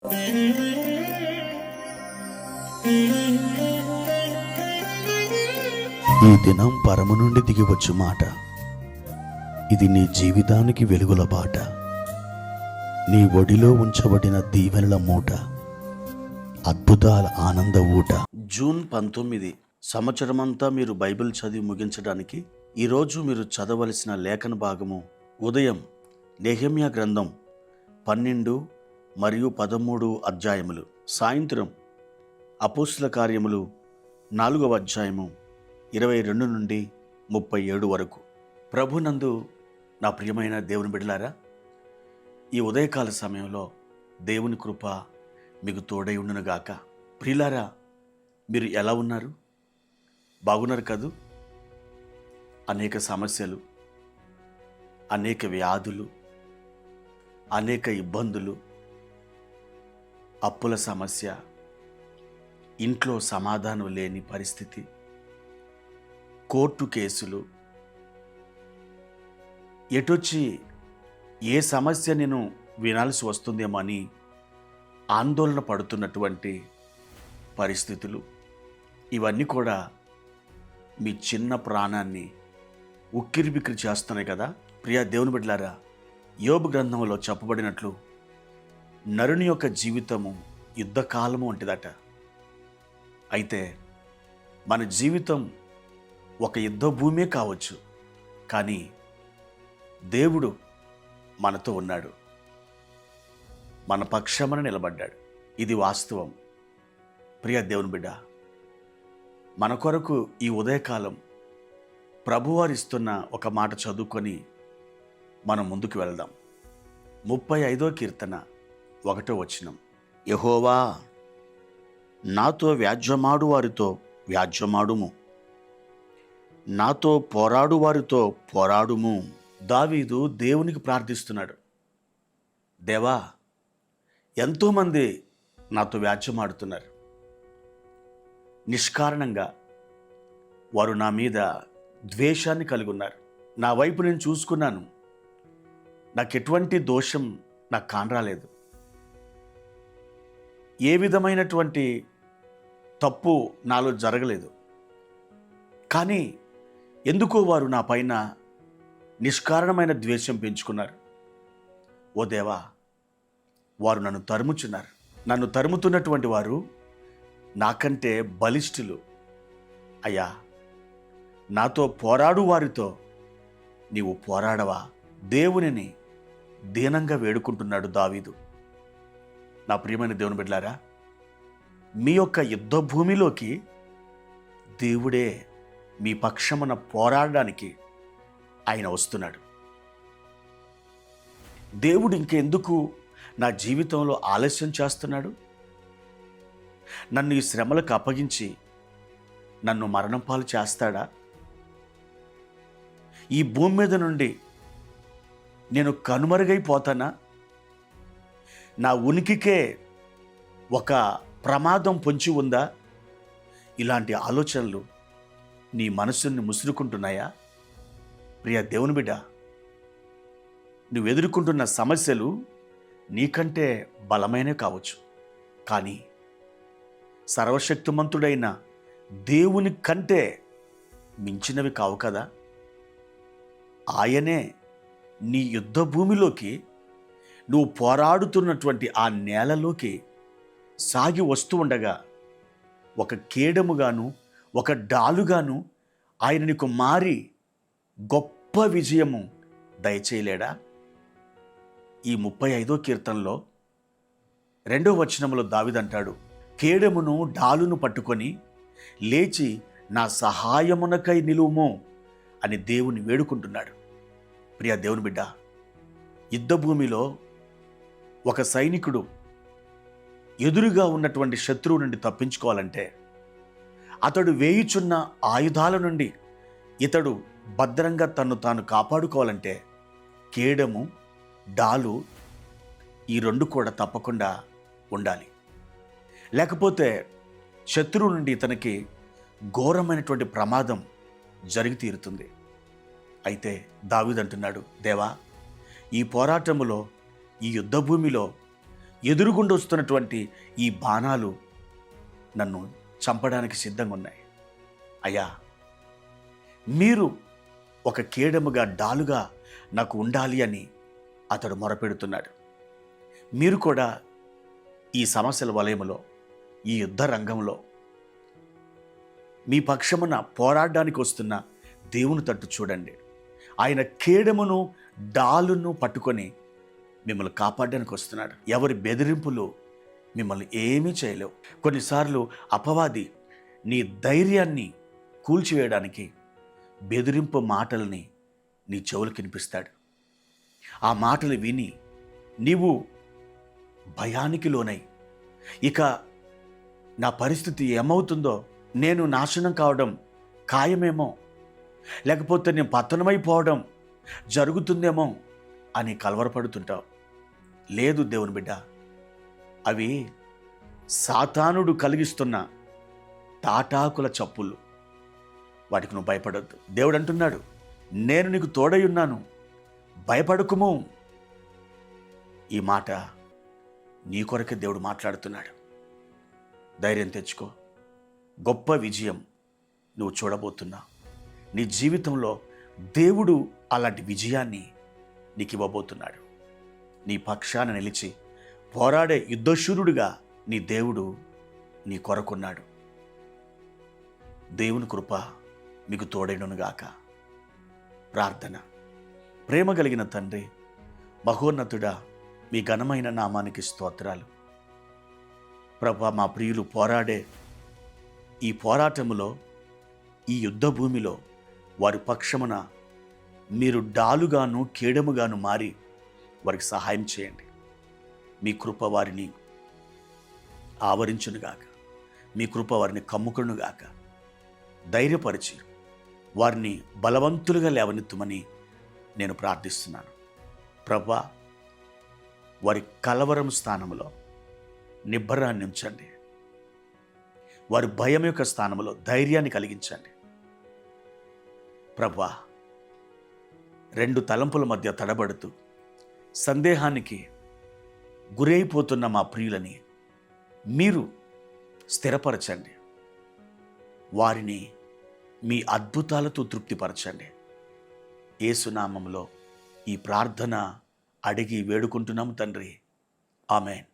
ఈ దినం పరము నుండి దిగివచ్చు మాట. ఇది నీ జీవితానికి వెలుగుల బాట. నీ ఒడిలో ఉంచబడిన దీవెనల మూట, అద్భుతాల ఆనంద ఊట. జూన్ 19 సంవత్సరమంతా మీరు బైబిల్ చదివి ముగించడానికి ఈరోజు మీరు చదవలసిన లేఖన భాగము ఉదయం నెహెమ్యా గ్రంథం 12 మరియు 13 అధ్యాయములు, సాయంత్రం అపోస్తుల కార్యములు 4వ అధ్యాయము 22 నుండి 37 వరకు. ప్రభునందు నా ప్రియమైన దేవుని బిడ్డలారా, ఈ ఉదయకాల సమయంలో దేవుని కృప మీకు తోడై ఉండునుగాక. ప్రియులారా, మీరు ఎలా ఉన్నారు? బాగున్నారు కదూ? అనేక సమస్యలు, అనేక వ్యాధులు, అనేక ఇబ్బందులు, అప్పుల సమస్య, ఇంట్లో సమాధానం లేని పరిస్థితి, కోర్టు కేసులు, ఎటొచ్చి ఏ సమస్య నేను వినాల్సి వస్తుందేమో అని ఆందోళన పడుతున్నటువంటి పరిస్థితులు, ఇవన్నీ కూడా మీ చిన్న ప్రాణాన్ని ఉక్కిరిబిక్కిరి చేస్తున్నాయి కదా. ప్రియ దేవుని బిడ్డలారా, యోబు గ్రంథంలో చెప్పబడినట్లు నరుని యొక్క జీవితము యుద్ధకాలము వంటిదట. అయితే మన జీవితం ఒక యుద్ధ భూమే కావచ్చు, కానీ దేవుడు మనతో ఉన్నాడు, మన పక్షమున నిలబడ్డాడు. ఇది వాస్తవం. ప్రియ దేవుని బిడ్డ, మన కొరకు ఈ ఉదయకాలం ప్రభువారు ఇస్తున్న ఒక మాట చదువుకొని మనం ముందుకు వెళ్దాం. 35వ కీర్తన 1వ వచనం. యెహోవా, నాతో వ్యాజ్యమాడు వారితో వ్యాజ్యమాడుము, నాతో పోరాడు వారితో పోరాడుము. దావీదు దేవునికి ప్రార్థిస్తున్నాడు, దేవా, ఎంతోమంది నాతో వ్యాజ్యమాడుతున్నారు, నిష్కారణంగా వారు నా మీద ద్వేషాన్ని కలిగి ఉన్నారు. నా వైపు నేను చూసుకున్నాను, నాకు ఎటువంటి దోషం నాకు కానరాలేదు, ఏ విధమైనటువంటి తప్పు నాలో జరగలేదు. కానీ ఎందుకో వారు నా పైన నిష్కారణమైన ద్వేషం పెంచుకున్నారు. ఓ దేవా, వారు నన్ను తరుముచున్నారు. నన్ను తరుముతున్నటువంటి వారు నాకంటే బలిష్ఠులు. అయ్యా, నాతో పోరాడు వారితో నీవు పోరాడవా? దేవునిని దీనంగా వేడుకుంటున్నాడు దావీదు. నా ప్రియమైన దేవుని బిడ్డలారా, మీ యొక్క యుద్ధ భూమిలోకి దేవుడే మీ పక్షమున పోరాడడానికి ఆయన వస్తున్నాడు. దేవుడు ఇంకెందుకు నా జీవితంలో ఆలస్యం చేస్తున్నాడు? నన్ను ఈ శ్రమలకు అప్పగించి నన్ను మరణం పాలు చేస్తాడా? ఈ భూమి మీద నుండి నేను కనుమరుగైపోతానా? నా ఉనికికే ఒక ప్రమాదం పొంచి ఉందా? ఇలాంటి ఆలోచనలు నీ మనసుని ముసురుకుంటున్నాయా? ప్రియ దేవుని బిడ్డ, నువ్వు ఎదుర్కొంటున్న సమస్యలు నీకంటే బలమైనవి కావచ్చు, కానీ సర్వశక్తిమంతుడైన దేవుని కంటే మించినవి కావు కదా. ఆయనే నీ యుద్ధ భూమిలోకి, నువ్వు పోరాడుతున్నటువంటి ఆ నేలలోకి సాగి వస్తూ ఉండగా ఒక కేడముగాను ఒక డాలుగాను ఆయన నీకు మారి గొప్ప విజయము దయచేయలేడా? ఈ 35వ కీర్తనలో 2వ వచనంలో దావీదంటాడు, కేడమును డాలును పట్టుకొని లేచి నా సహాయమునకై నిలువుము అని దేవుని వేడుకుంటున్నాడు. ప్రియ దేవుని బిడ్డ, యుద్ధ భూమిలో ఒక సైనికుడు ఎదురుగా ఉన్నటువంటి శత్రువు నుండి తప్పించుకోవాలంటే, అతడు వేయుచున్న ఆయుధాల నుండి ఇతడు భద్రంగా తన్ను తాను కాపాడుకోవాలంటే కేడము, డాలు, ఈ 2 కూడా తప్పకుండా ఉండాలి. లేకపోతే శత్రువు నుండి ఇతనికి ఘోరమైనటువంటి ప్రమాదం జరిగి తీరుతుంది. అయితే దావీదు అంటున్నాడు, దేవా, ఈ పోరాటములో, ఈ యుద్ధ భూమిలో ఎదురుగుండా వస్తున్నటువంటి ఈ బాణాలు నన్ను చంపడానికి సిద్ధంగా ఉన్నాయి. అయ్యా, మీరు ఒక కేడముగా డాలుగా నాకు ఉండాలి అని అతడు మొరపెడుతున్నాడు. మీరు కూడా ఈ సమస్యల వలయములో, ఈ యుద్ధ రంగంలో మీ పక్షమున పోరాడడానికి వస్తున్న దేవుని తట్టు చూడండి. ఆయన కేడమును డాలును పట్టుకొని మిమ్మల్ని కాపాడడానికి వస్తున్నాడు. ఎవరి బెదిరింపులు మిమ్మల్ని ఏమీ చేయలేవు. కొన్నిసార్లు అపవాది నీ ధైర్యాన్ని కూల్చివేయడానికి బెదిరింపు మాటల్ని నీ చెవులకు వినిపిస్తాడు. ఆ మాటలు విని నీవు భయానికి లోనై, ఇక నా పరిస్థితి ఏమవుతుందో, నేను నాశనం కావడం ఖాయమేమో, లేకపోతే నేను పతనమైపోవడం జరుగుతుందేమో అని కలవరపడుతుంటావు. లేదు దేవుని బిడ్డ, అవి సాతానుడు కలిగిస్తున్న తాటాకుల చప్పులు. వాటికి నువ్వు భయపడొద్దు. దేవుడు అంటున్నాడు, నేను నీకు తోడై ఉన్నాను, భయపడకుము. ఈ మాట నీ కొరకే దేవుడు మాట్లాడుతున్నాడు. ధైర్యం తెచ్చుకో. గొప్ప విజయం నువ్వు చూడబోతున్నావు. నీ జీవితంలో దేవుడు అలాంటి విజయాన్ని నీకు ఇవ్వబోతున్నాడు. నీ పక్షాన నిలిచి పోరాడే యుద్ధశూరుడుగా నీ దేవుడు నీ కొరకున్నాడు. దేవుని కృప మీకు తోడైననుగాక. ప్రార్థన. ప్రేమ కలిగిన తండ్రి, మహోన్నతుడా, మీ ఘనమైన నామానికి స్తోత్రాలు. ప్రభా, మా ప్రియులు పోరాడే ఈ పోరాటములో, ఈ యుద్ధ భూమిలో వారి పక్షమున మీరు డాలుగాను కేడముగాను మారి వారికి సహాయం చేయండి. మీ కృప వారిని ఆవరించునుగాక. మీ కృప వారిని కమ్ముకునుగాక. ధైర్యపరిచి వారిని బలవంతులుగా లేవనెత్తుమని నేను ప్రార్థిస్తున్నాను. ప్రభా, వారి కలవరం స్థానంలో నిబ్బరాన్ని ఉంచండి. వారి భయం యొక్క స్థానంలో ధైర్యాన్ని కలిగించండి. ప్రభా, రెండు తలంపుల మధ్య తడబడుతూ సందేహానికి గురైపోతున్న మా ప్రియులని మీరు స్థిరపరచండి. వారిని మీ అద్భుతాలతో తృప్తిపరచండి. యేసునామములో ఈ ప్రార్థన అడిగి వేడుకుంటున్నాము తండ్రి. ఆమేన్.